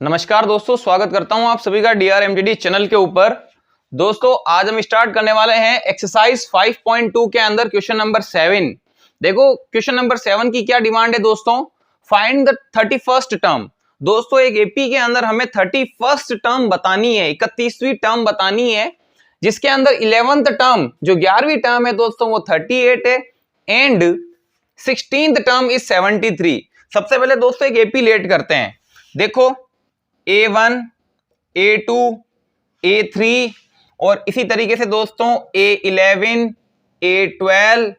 नमस्कार दोस्तों, स्वागत करता हूं आप सभी का DRMGD चैनल के ऊपर। दोस्तों आज हम स्टार्ट करने वाले हैं एक्सरसाइज 5.2 के अंदर क्वेश्चन नंबर 7। देखो क्वेश्चन नंबर 7 की क्या डिमांड है दोस्तों, फाइंड द 31st टर्म। दोस्तों एक एपी के अंदर हमें 31st टर्म बतानी है, 31वीं टर्म बतानी है, जिसके अंदर 11th टर्म जो 11वीं टर्म है दोस्तों वो 38 है एंड 16th टर्म इज 73। सबसे पहले दोस्तों एक एपी लेट करते हैं। देखो A1, A2, A3 और इसी तरीके से दोस्तों A11, A12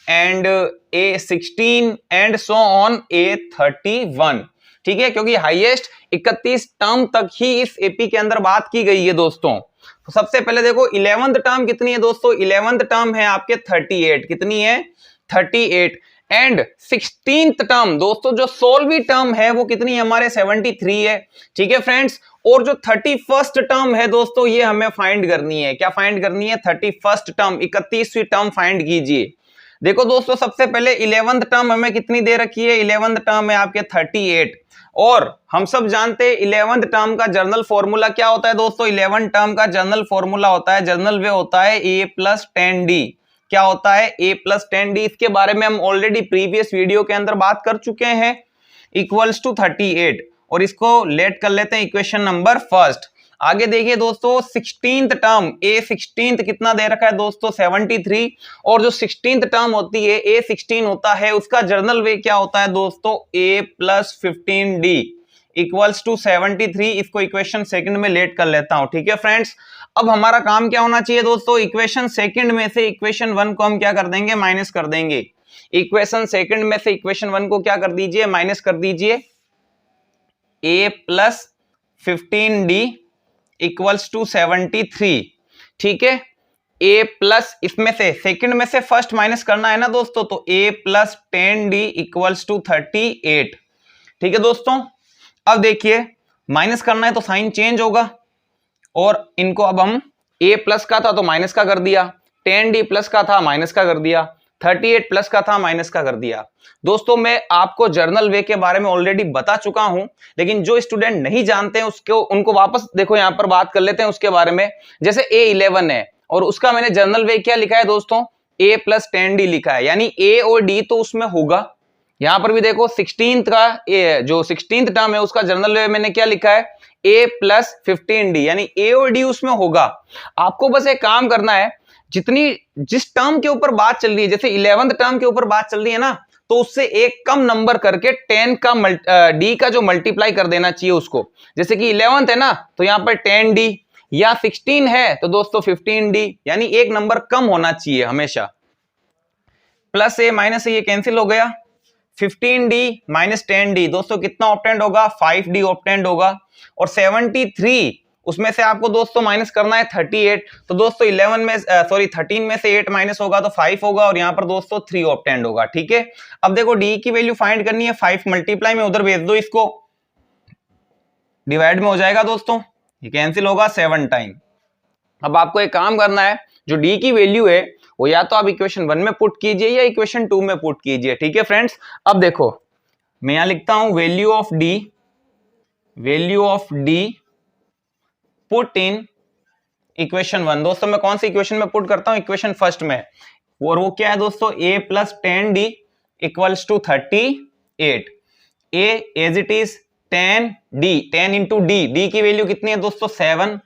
and A16 and so on A31। ठीक है, क्योंकि हाईएस्ट 31 टर्म तक ही इस एपी के अंदर बात की गई है दोस्तों। तो सबसे पहले देखो 11th टर्म कितनी है दोस्तों, 11th टर्म है आपके 38। कितनी है? 38। एंड 16th टर्म दोस्तों जो 16वीं टर्म है वो कितनी है हमारे 73 है। ठीक है फ्रेंड्स, और जो 31st टर्म है दोस्तों ये हमें फाइंड करनी है। क्या फाइंड करनी है? 31st टर्म, 31वीं टर्म फाइंड कीजिए। देखो दोस्तों सबसे पहले 11th टर्म हमें कितनी दे रखी है, 11th टर्म है आपके 38 और हम सब जानते हैं 11th टर्म का जर्नल फॉर्मूला क्या होता है दोस्तों। 11th टर्म का जर्नल फॉर्मूला होता है, जर्नल वे होता है A+10D। क्या होता है? A+10D। इसके बारे में हम ऑलरेडी प्रीवियस वीडियो के अंदर बात कर चुके हैं। इक्वल्स टू 38 और इसको लेट कर लेते हैं इक्वेशन नंबर फर्स्ट। आगे देखिए दोस्तों 16th टर्म, A16 कितना दे रखा है दोस्तों 73 और जो 16th टर्म होती है A16 होता है उसका जर्नल वे क्या होता है दोस्तों A+15D इक्वल्स टू 73। इसको इक्वेशन सेकंड में लेट कर लेता हूं। ठीक है फ्रेंड्स, अब हमारा काम क्या होना चाहिए दोस्तों, इक्वेशन सेकंड में से इक्वेशन 1 को हम क्या कर देंगे, माइनस कर देंगे। इक्वेशन सेकंड में से इक्वेशन 1 को क्या कर दीजिए, माइनस कर दीजिए। A+15D equals to 73। ठीक है, A प्लस इसमें से सेकंड में से फर्स्ट माइनस करना है ना दोस्तों, तो A+10D इक्वल्स टू 38। ठीक है दोस्तों, अब देखिए माइनस करना है तो साइन चेंज होगा और इनको अब हम A प्लस का था तो माइनस का कर दिया, 10D प्लस का था माइनस का कर दिया, 38 प्लस का था माइनस का कर दिया। दोस्तों मैं आपको जर्नल वे के बारे में ऑलरेडी बता चुका हूं, लेकिन जो स्टूडेंट नहीं जानते हैं उसको उनको वापस देखो यहां पर बात कर लेते हैं उसके बारे में। जैसे A11 है और उसका मैंने जर्नल वे क्या लिखा है दोस्तों, A+10D लिखा है, यानी A और D तो उसमें होगा। यहां पर भी देखो 16th का जो 16th टर्म है उसका जर्नल वे मैंने क्या लिखा है, A+15D, यानी A और D उसमें होगा। आपको बस एक काम करना है, जिस टर्म के ऊपर बात चल रही है, जैसे 11th टर्म के ऊपर बात चल रही है ना, तो उससे एक कम नंबर करके 10 का D का जो मल्टीप्लाई कर देना चाहिए उसको। जैसे कि 11th है ना तो यहां पर 10D, या 16 है तो दोस्तों 15D, यानी एक नंबर कम होना चाहिए हमेशा। प्लस A माइनस ये कैंसिल हो गया, 15D माइनस 10D दोस्तों कितना ऑप्टेंड होगा, 5D ऑप्टेंड होगा। और 73 उसमें से आपको दोस्तों माइनस करना है 38, तो दोस्तों 13 में से 8 माइनस होगा तो 5 होगा और यहाँ पर दोस्तों 3 ऑप्टेंड होगा। ठीक है, अब देखो D की वैल्यू फाइंड करनी है, 5 मल्टीप्लाई में उधर भेज दो, इसको डिवाइड में हो जाएगा दोस्तों, ये कैंसिल होगा 7 टाइम। अब आपको एक काम करना है, जो D की वैल्यू है वो या तो आप इक्वेशन 1 में पुट कीजिए या इक्वेशन 2 में पुट कीजिए। ठीक है फ्रेंड्स, अब देखो मैं यहां लिखता हूं value of D put in equation 1। दोस्तों मैं कौन सी इक्वेशन में पुट करता हूं, इक्वेशन फर्स्ट में, और वो क्या है दोस्तों A+10D equals to 38। A as it is 10D, 10 into D की वैल्यू कितनी है दोस्तों 7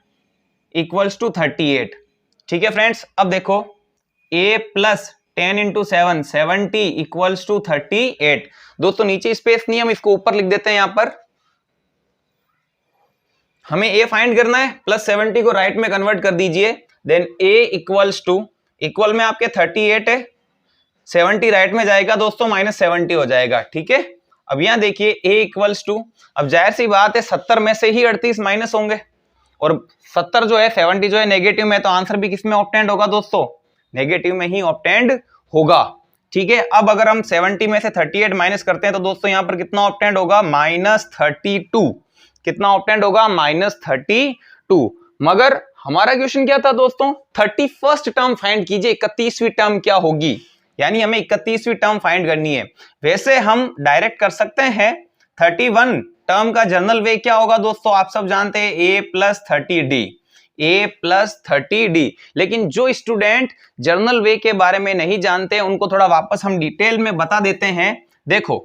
इक्वल्स टू 38। ठीक है फ्रेंड्स, अब देखो A+10 इंटू 7 70 इक्वल्स टू 38। दोस्तों नीचे स्पेस नहीं, हम इसको ऊपर लिख देते हैं। यहां पर हमें A फाइंड करना है, +70 को राइट में कन्वर्ट कर दीजिए, then A equals to, equal में आपके 38 है, 70 राइट में जाएगा दोस्तों, -70 हो जाएगा। ठीक है, अब यहां देखिए A इक्वल्स टू, अब जाहिर सी बात है 70 में से ही 38 माइनस होंगे और 70 जो है 70 जो है नेगेटिव में, तो आंसर भी किसमें ऑप्टेंड होगा दोस्तों, नेगेटिव में ही ऑप्टेंड होगा। ठीक है, अब अगर हम 70 में से 38 माइनस करते हैं तो दोस्तों यहां पर कितना ऑप्टेंड होगा, -32। कितना ऑप्टेंड होगा, -32। मगर हमारा क्वेश्चन क्या था दोस्तों, 31st टर्म फाइंड कीजिए, 31वीं टर्म क्या होगी, यानी हमें 31वीं टर्म फाइंड करनी है। वैसे हम डायरेक्ट कर सकते हैं 31 टर्म का जर्नल वे क्या होगा दोस्तों, आप सब जानते हैं a+30d, a+30d। लेकिन जो स्टूडेंट जर्नल वे के बारे में नहीं जानते उनको थोड़ा वापस हम डिटेल में बता देते हैं। देखो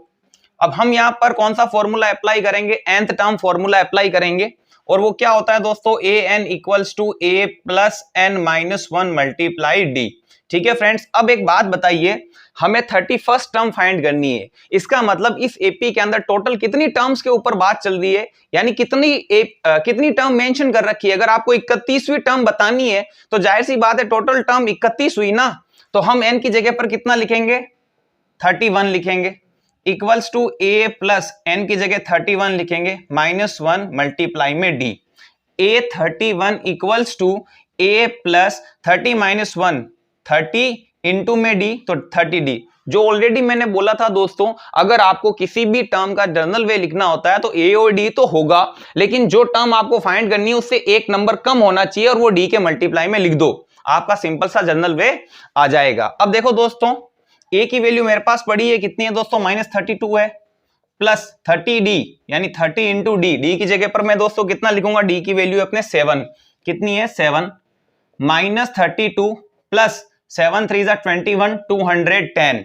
अब हम यहां पर कौन सा फॉर्मूला अप्लाई करेंगे, nth टर्म फॉर्मूला अप्लाई करेंगे, और वो क्या होता है दोस्तों, an = a+n-1 मल्टीप्लाई d। ठीक है फ्रेंड्स, अब एक बात बताइए, हमें 31st टर्म फाइंड करनी है। इसका मतलब इस एपी के अंदर टोटल कितनी टर्म्स के ऊपर बात चल रही है, यानी कितनी टर्म मेंशन कर रखी है। अगर आपको 31वीं टर्म बतानी है तो जाहिर सी बात है टोटल टर्म 31 हुई ना, तो हम n की जगह पर कितना लिखेंगे, 31 लिखेंगे, equals to a plus n की जगह 31 लिखेंगे, -1 मल्टीप्लाई में d। a31 equals to a plus 30 - 1 30 into में d, तो 30d। जो ऑलरेडी मैंने बोला था दोस्तों, अगर आपको किसी भी टर्म का जर्नल वे लिखना होता है तो a और d तो होगा, लेकिन जो टर्म आपको फाइंड करनी है उससे एक नंबर कम होना चाहिए और वो d के मल्टीप्लाई में लिख दो, आपका सिंपल सा जर्नल वे आ जाएगा। अब देखो दोस्तों, a की वैल्यू मेरे पास पड़ी है, कितनी है दोस्तों, -32 है, प्लस 30d यानी 30 इंटू डी, डी की जगह पर मैं दोस्तों कितना लिखूंगा, d की वैल्यू अपने 7, कितनी है 7, -32 प्लस 7 3 21 210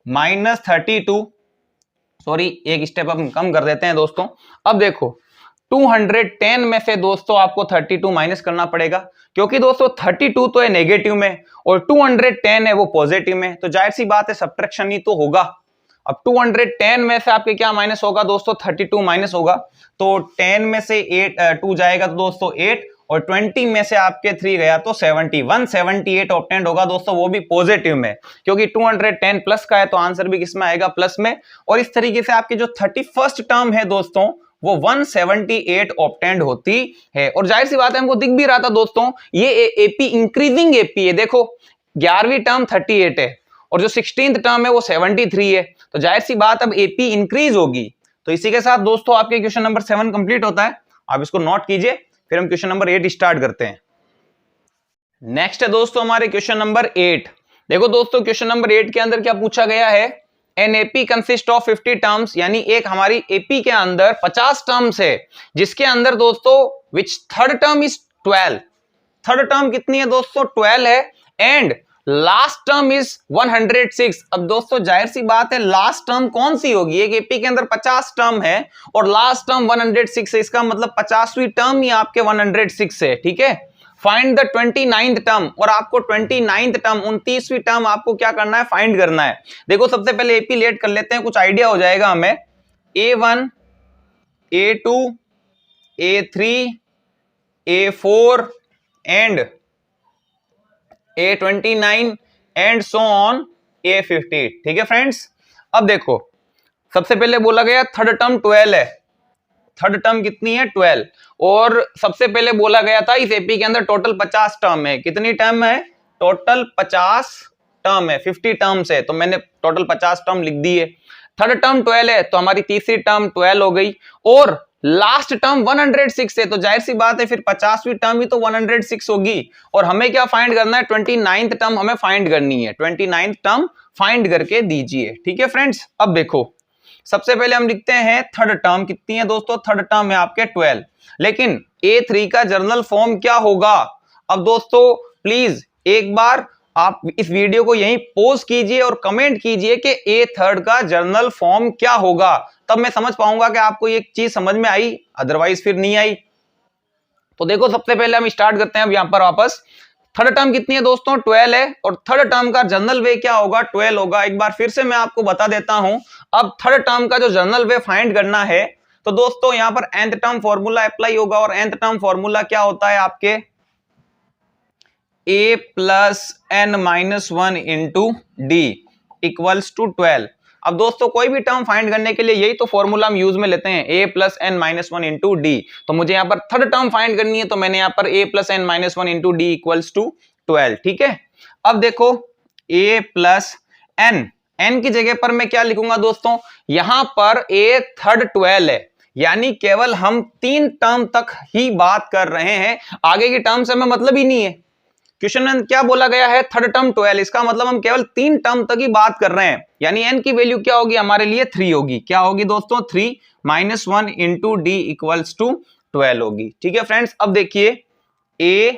-32, सॉरी एक स्टेप हम कम कर देते हैं दोस्तों। अब देखो 210 में से दोस्तों आपको 32 माइनस करना पड़ेगा, क्योंकि दोस्तों 32 तो है नेगेटिव में और 210 है वो पॉजिटिव में, तो जाहिर सी बात है सब्ट्रैक्शन ही तो होगा। अब 210 में से आपके क्या माइनस होगा दोस्तों, 32 माइनस होगा, तो 10 में से 2 जाएगा तो दोस्तों 8, और 20 में से आपके 3 गया तो 70, 178 ऑब्टेंड होगा दोस्तों, वो भी पॉजिटिव में, क्योंकि 210 प्लस का है तो आंसर भी किसमें आएगा, प्लस में। और इस तरीके से आपकी जो 31st टर्म है दोस्तों वो 178 ऑब्टेंड होती है। और जाहिर सी बात है हमको दिख भी रहा था दोस्तों, ये एपी इंक्रीजिंग एपी है। देखो 11वीं टर्म 38 है और जो 16th टर्म है वो 73 है, तो जाहिर सी बात अब एपी इंक्रीज होगी। तो इसी के साथ दोस्तों आपके क्वेश्चन नंबर 7 कंप्लीट होता है, आप इसको नोट कीजिए, फिर हम क्वेश्चन नंबर 8 स्टार्ट करते हैं। नेक्स्ट है दोस्तों हमारे क्वेश्चन नंबर 8। देखो दोस्तों क्वेश्चन नंबर 8 के अंदर क्या पूछा गया है, an AP consist of 50 terms, यानी एक हमारी एपी के अंदर 50 टर्म्स है, जिसके अंदर दोस्तों which third term is 12, third term कितनी है दोस्तों 12 है, एंड लास्ट टर्म इज 106। अब दोस्तों जाहिर सी बात है लास्ट टर्म कौन सी होगी, एक एपी के अंदर 50 टर्म है और लास्ट टर्म 106 है, इसका मतलब 50वीं टर्म ही आपके 106 है। ठीक है, फाइंड द 29th टर्म, और आपको 29th टर्म 29वीं टर्म आपको क्या करना है, फाइंड करना है। देखो सबसे पहले एपी लेट कर लेते हैं, कुछ आइडिया हो जाएगा हमें। A1 A2 A3 A4 and A29 and so on A50। ठीक है फ्रेंड्स, अब देखो सबसे पहले बोला गया थर्ड टर्म 12 है, थर्ड टर्म कितनी है 12, और सबसे पहले बोला गया था इस एपी के अंदर टोटल 50 टर्म है। कितनी टर्म है, टोटल 50 टर्म है, 50 टर्म्स है, तो मैंने टोटल 50 टर्म लिख दी है। थर्ड टर्म 12 है तो हमारी तीसरी टर्म 12 हो गई, और लास्ट टर्म 106 है, तो जाहिर सी बात है फिर 50वीं टर्म ही तो 106 होगी, और हमें क्या फाइंड करना है, 29th टर्म हमें फाइंड करनी है, 29th टर्म फाइंड करके दीजिए। ठीक है फ्रेंड्स, अब देखो सबसे पहले हम लिखते हैं थर्ड टर्म कितनी है दोस्तों, थर्ड टर्म है आपके 12, लेकिन A3 का जर्नल फॉर्म क्या होगा। अब दोस्तों प्लीज एक बार आप इस वीडियो को यहीं पॉज कीजिए और कमेंट कीजिए कि A3 का जर्नल फॉर्म क्या होगा, तब मैं समझ पाऊंगा कि आपको ये चीज समझ में आई, अदरवाइज फिर नहीं आई। तो देखो सबसे पहले हम स्टार्ट करते हैं अब यहां पर वापस। थर्ड टर्म कितनी है दोस्तों 12 है, और थर्ड टर्म का जर्नल वे क्या होगा 12 होगा। एक बार फिर से मैं आपको बता देता हूं, अब थर्ड टर्म का जो जर्नल वे फाइंड करना है तो दोस्तों यहां पर nth टर्म फॉर्मूला अप्लाई होगा, और nth टर्म फॉर्मूला क्या होता है आपके a plus n-1 into d equals to 12। अब दोस्तों कोई भी टर्म फाइंड करने के लिए यही तो फॉर्मूला हम यूज में लेते हैं, a plus n-1 into D. तो मुझे यहाँ पर थर्ड टर्म फाइंड करनी है, तो मैंने यहाँ पर a plus n-1 into d equals to 12। ठीक है, अब देखो a प्लस n की जगह पर मैं क्या लिखूंगा दोस्तों, यहां पर a थर्ड 12 है, यानी केवल हम 3 टर्म तक ही बात कर रहे हैं, आगे की टर्म से हमें मतलब ही नहीं है। क्वेश्चन में क्या बोला गया है, थर्ड टर्म 12, इसका मतलब हम केवल 3 टर्म तक ही बात कर रहे हैं, यानी n की वैल्यू क्या होगी हमारे लिए 3 होगी। क्या होगी दोस्तों, 3 - 1 इंटू डी इक्वल्स टू 12 होगी। ठीक है फ्रेंड्स, अब देखिए a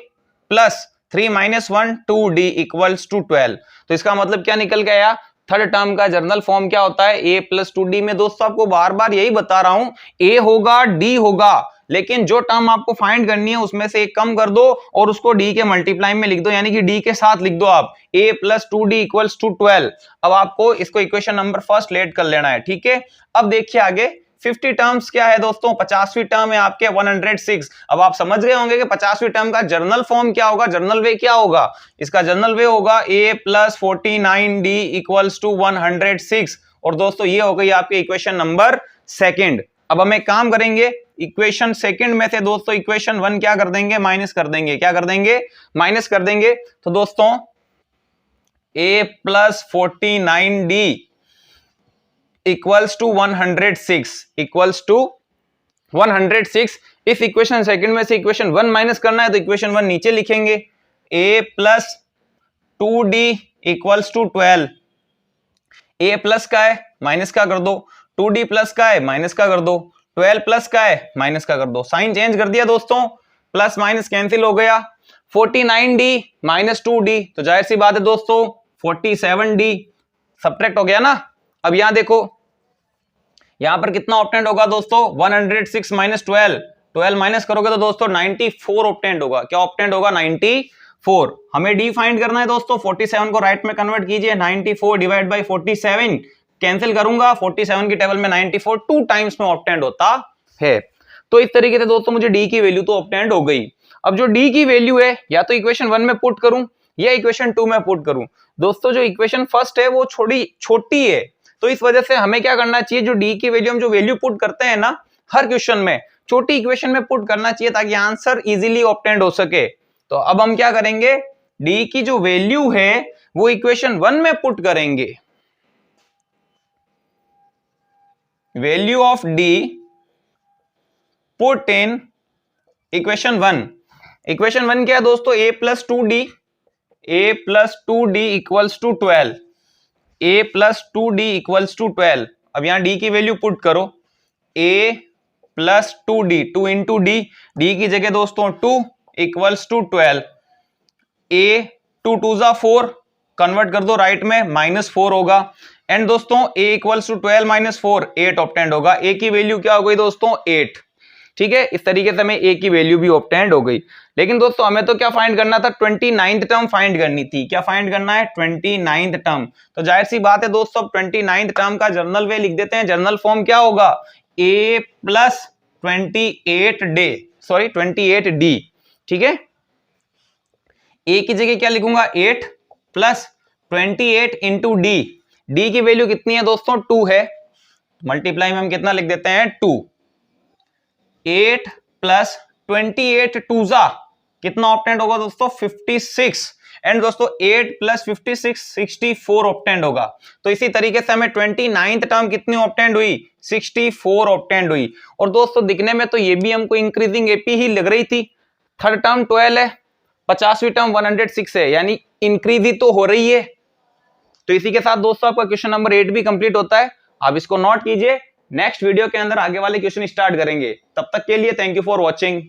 plus 3 - 1 2d equals to 12, तो इसका मतलब क्या निकल गया, थर्ड टर्म का जर्नल फॉर्म क्या होता है, a प्लस 2d में। दोस्तों आपको बार बार यही बता रहा हूं, a होगा d होगा, लेकिन जो टर्म आपको फाइंड करनी है उसमें से एक कम कर दो और उसको d के मल्टीप्लाई में लिख दो, यानी कि d के साथ लिख दो आप a plus 2d equals to 12। अब आपको इसको इक्वेशन नंबर फर्स्ट लेट कर लेना है। ठीक है, अब देखिए आगे 50 टर्म्स क्या है दोस्तों, 50वीं टर्म है आपके 106। अब आप समझ गए होंगे कि 50वीं टर्म का जर्नल फॉर्म क्या होगा, जर्नल वे क्या होगा, इसका जर्नल वे होगा a plus 49d equals to 106। और दोस्तों ये हो गई आपकी इक्वेशन नंबर सेकंड। अब हम एक काम करेंगे, इक्वेशन सेकंड में से दोस्तों इक्वेशन 1 क्या कर देंगे, माइनस कर देंगे। क्या कर देंगे, माइनस कर देंगे। तो दोस्तों a plus 49d equals to 106 equals to 106। इस इक्वेशन सेकंड में से इक्वेशन 1 माइनस करना है तो इक्वेशन 1 नीचे लिखेंगे, a plus 2d equals to 12। a plus का है माइनस का कर दो, 2d प्लस का है माइनस का कर दो, 12 प्लस का है माइनस का कर दो। साइन चेंज कर दिया दोस्तों, प्लस माइनस कैंसिल हो गया। 49d माइनस 2d, तो जाहिर सी बात है दोस्तों 47d सब्ट्रैक्ट हो गया ना। अब यहां देखो, यहां पर कितना ऑप्टेंड होगा दोस्तों, 106 माइनस 12, 12 माइनस करोगे तो दोस्तों 94 ऑप्टेंड होगा। क्या ऑप्टेंड होगा, 94। हमें डी फाइंड करना है दोस्तों, 47 को राइट में कन्वर्ट कीजिए, 94 डिवाइड बाई 47, कैंसिल करूंगा 47 की टेबल में 94 टू टाइम्स में ऑप्टेंड होता है। तो इस तरीके से दोस्तों मुझे डी की वैल्यू तो ऑप्टेंड हो गई। अब जो डी की वैल्यू है या तो इक्वेशन 1 में पुट करूं या इक्वेशन 2 में पुट करूं। दोस्तों जो इक्वेशन फर्स्ट है वो छोटी है, तो इस वजह से हमें क्या करना चाहिए, जो डी की वैल्यू हम जो वैल्यू पुट करते हैं ना हर क्वेश्चन में, छोटी इक्वेशन में पुट करना चाहिए ताकि आंसर इजीली ऑब्टेंड हो सके। तो अब हम क्या करेंगे, डी की जो वैल्यू है वो इक्वेशन 1 में पुट करेंगे। Value of d put in equation 1। Equation 1 क्या है दोस्तों, a plus 2d equals to 12, a plus 2d equals to 12। अब यहां d की वैल्यू पुट करो, a plus 2d, 2 into d, d की जगह दोस्तों 2 इक्वल्स टू 12। a 2 2 जा 4, कन्वर्ट कर दो राइट में, -4 होगा। एंड दोस्तों a equals to 12 minus 4, 8 obtained होगा। a की वैल्यू क्या हो गई दोस्तों, 8। ठीक है, इस तरीके से हमें a की वैल्यू भी ऑब्टेंड हो गई। लेकिन दोस्तों हमें तो क्या फाइंड करना था, 29th टर्म फाइंड करनी थी। क्या फाइंड करना है, 29th टर्म। तो जाहिर सी बात है दोस्तों, अब 29th टर्म का जर्नल वे लिख देते हैं। जर्नल फॉर्म क्या होगा, a प्लस 28d। ठीक है, a की जगह क्या लिखूंगा, 8 प्लस 28 इंटू डी, डी की वैल्यू कितनी है दोस्तों, 2 है, मल्टीप्लाई में हम कितना लिख देते हैं, 2। 8 प्लस 28 2 जा कितना ऑब्टेंड होगा दोस्तों, 56। एंड दोस्तों 8 प्लस 56 64 ऑब्टेंड होगा। तो इसी तरीके से हमें 29th टर्म कितनी ऑब्टेंड हुई, 64 ऑब्टेंड हुई। और दोस्तों दिखने में तो ये भी हमको इंक्रीजिंग एपी ही लग रही थी। थर्ड टर्म 12 है, 50वीं टर्म 106 है, यानी इंक्रीज ही तो हो रही है। तो इसी के साथ दोस्तों आपका क्वेश्चन नंबर 8 भी कंप्लीट होता है। आप इसको नोट कीजिए, नेक्स्ट वीडियो के अंदर आगे वाले क्वेश्चन स्टार्ट करेंगे। तब तक के लिए थैंक यू फॉर वॉचिंग।